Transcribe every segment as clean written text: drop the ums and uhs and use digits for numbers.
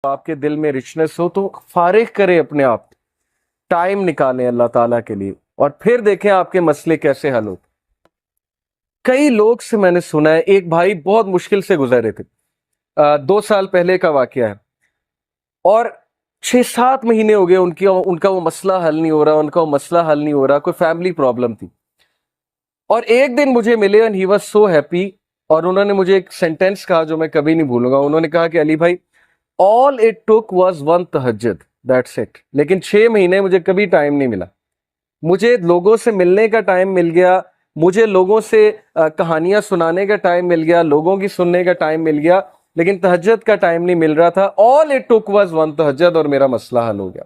آپ کے دل میں رچنس ہو تو فارغ کریں اپنے آپ، ٹائم نکالیں اللہ تعالیٰ کے لیے، اور پھر دیکھیں آپ کے مسئلے کیسے حل ہوتے۔ کئی لوگ سے میں نے سنا ہے، ایک بھائی بہت مشکل سے گزرے تھے، 2 سال پہلے کا واقعہ ہے، اور 6-7 مہینے ہو گئے ان کا وہ مسئلہ حل نہیں ہو رہا، ان کا وہ مسئلہ حل نہیں ہو رہا، کوئی فیملی پرابلم تھی۔ اور ایک دن مجھے ملے and he was so happy، اور انہوں نے مجھے ایک سینٹینس کہا جو میں کبھی نہیں بھولوں گا۔ انہوں نے کہا کہ علی بھائی all it took was one تہجد، that's it۔ لیکن 6 مہینے مجھے کبھی ٹائم نہیں ملا، مجھے لوگوں سے ملنے کا ٹائم مل گیا، مجھے لوگوں سے کہانیاں سنانے کا ٹائم مل گیا، لوگوں کی سننے کا ٹائم مل گیا، لیکن تہجد کا ٹائم نہیں مل رہا تھا۔ all it took was one تہجد، اور میرا مسئلہ حل ہو گیا۔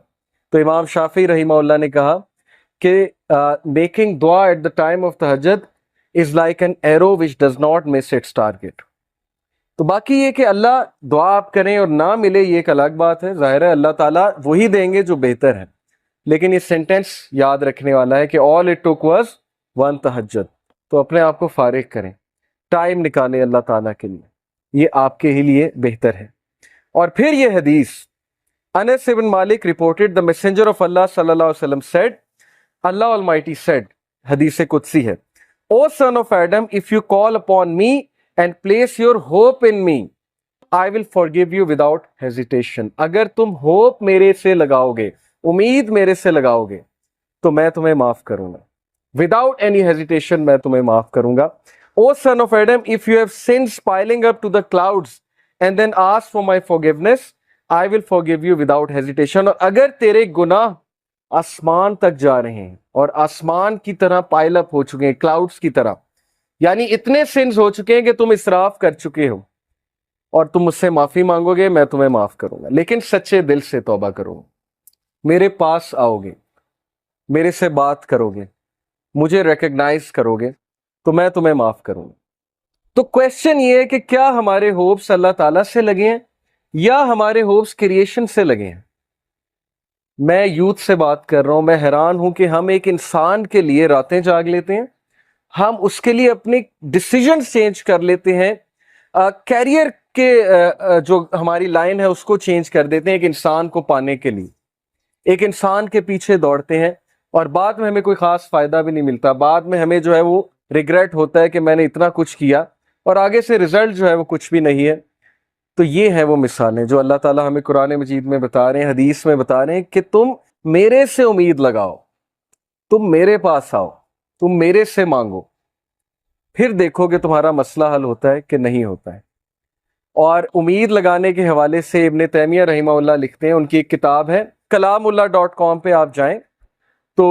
تو امام شافعی رحمہ اللہ نے کہا کہ میکنگ دعا ایٹ دا ٹائم آف تہجد is like an arrow which does not miss its target. تو باقی یہ کہ اللہ دعا آپ کریں اور نہ ملے یہ ایک الگ بات ہے، ظاہر ہے اللہ تعالیٰ وہی دیں گے جو بہتر ہے، لیکن یہ سینٹینس یاد رکھنے والا ہے کہ all it took was one تہجد۔ تو اپنے آپ کو فارغ کریں، ٹائم نکالیں اللہ تعالیٰ کے لیے، یہ آپ کے ہی لیے بہتر ہے۔ اور پھر یہ حدیث، انس بن مالک reported the messenger of Allah صلی اللہ علیہ وسلم said، Allah Almighty said، حدیث قدسی ہے، O son of Adam, if you call upon me and place your hope in me, I will forgive you without hesitation۔ اگر تم ہوپ میرے سے لگاؤ گے، امید میرے سے لگاؤ گے، تو میں تمہیں معاف کروں گا، without any hesitation میں تمہیں معاف کروں گا۔ O son of Adam, if you have sins piling up to the clouds and then ask for my forgiveness, I will forgive you without hesitation۔ اور اگر تیرے گناہ آسمان تک جا رہے ہیں اور آسمان کی طرح پائل اپ ہو چکے ہیں، کلاؤڈز کی طرح، یعنی اتنے سنز ہو چکے ہیں کہ تم اسراف کر چکے ہو، اور تم مجھ سے معافی مانگو گے، میں تمہیں معاف کروں گا، لیکن سچے دل سے توبہ کرو گے، میرے پاس آؤ گے، میرے سے بات کرو گے، مجھے ریکگنائز کرو گے، تو میں تمہیں معاف کروں گا۔ تو کویسچن یہ ہے کہ کیا ہمارے ہوپس اللہ تعالیٰ سے لگے ہیں یا ہمارے ہوپس کریشن سے لگے ہیں؟ میں یوتھ سے بات کر رہا ہوں، میں حیران ہوں کہ ہم ایک انسان کے لیے راتیں جاگ لیتے ہیں، ہم اس کے لیے اپنے ڈیسیجنز چینج کر لیتے ہیں، کیریئر کے جو ہماری لائن ہے اس کو چینج کر دیتے ہیں ایک انسان کو پانے کے لیے، ایک انسان کے پیچھے دوڑتے ہیں، اور بعد میں ہمیں کوئی خاص فائدہ بھی نہیں ملتا، بعد میں ہمیں جو ہے وہ ریگریٹ ہوتا ہے کہ میں نے اتنا کچھ کیا اور آگے سے رزلٹ جو ہے وہ کچھ بھی نہیں ہے۔ تو یہ ہیں وہ مثالیں جو اللہ تعالیٰ ہمیں قرآن مجید میں بتا رہے ہیں، حدیث میں بتا رہے ہیں کہ تم میرے سے امید لگاؤ، تم میرے پاس آؤ، تم میرے سے مانگو، پھر دیکھو کہ تمہارا مسئلہ حل ہوتا ہے کہ نہیں ہوتا ہے۔ اور امید لگانے کے حوالے سے ابن تیمیہ رحمہ اللہ لکھتے ہیں، ان کی ایک کتاب ہے kalamullah.com پہ آپ جائیں تو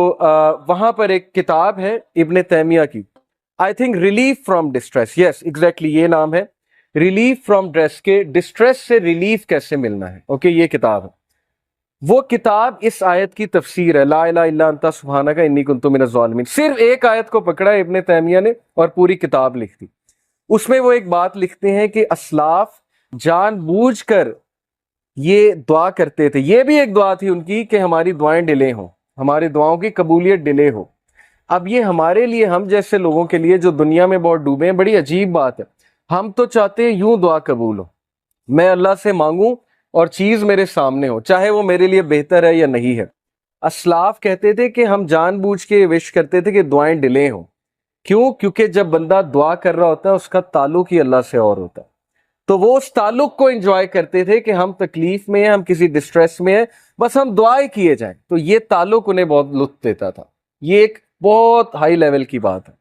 وہاں پر ایک کتاب ہے ابن تیمیہ کی، I think relief from distress, yes exactly یہ نام ہے، ریلیف فرام ڈسٹریس سے ریلیف کیسے ملنا ہے، اوکے یہ کتاب ہے۔ وہ کتاب اس آیت کی تفسیر ہے، لا الہ الا انت سبحانک انی کنت من الظالمین، صرف ایک آیت کو پکڑا ہے ابن تیمیہ نے اور پوری کتاب لکھ دی۔ اس میں وہ ایک بات لکھتے ہیں کہ اسلاف جان بوجھ کر یہ دعا کرتے تھے، یہ بھی ایک دعا تھی ان کی کہ ہماری دعائیں ڈیلے ہوں، ہماری دعاؤں کی قبولیت ڈیلے ہو۔ اب یہ ہمارے لیے، ہم جیسے لوگوں کے لیے جو دنیا میں بہت ڈوبے ہیں، بڑی عجیب بات ہے۔ ہم تو چاہتے ہیں یوں دعا قبول ہو، میں اللہ سے مانگوں اور چیز میرے سامنے ہو، چاہے وہ میرے لیے بہتر ہے یا نہیں ہے۔ اسلاف کہتے تھے کہ ہم جان بوجھ کے وش کرتے تھے کہ دعائیں ڈیلے ہوں، کیوں؟ کیونکہ جب بندہ دعا کر رہا ہوتا ہے اس کا تعلق ہی اللہ سے اور ہوتا ہے، تو وہ اس تعلق کو انجوائے کرتے تھے کہ ہم تکلیف میں ہیں، ہم کسی ڈسٹریس میں ہیں، بس ہم دعائیں کیے جائیں، تو یہ تعلق انہیں بہت لطف دیتا تھا۔ یہ ایک بہت ہائی لیول کی بات ہے۔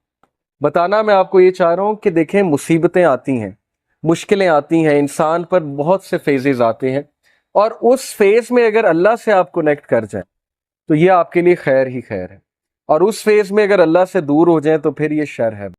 بتانا میں آپ کو یہ چاہ رہا ہوں کہ دیکھیں مصیبتیں آتی ہیں، مشکلیں آتی ہیں، انسان پر بہت سے فیزز آتے ہیں، اور اس فیز میں اگر اللہ سے آپ کنیکٹ کر جائیں تو یہ آپ کے لیے خیر ہی خیر ہے، اور اس فیز میں اگر اللہ سے دور ہو جائیں تو پھر یہ شر ہے۔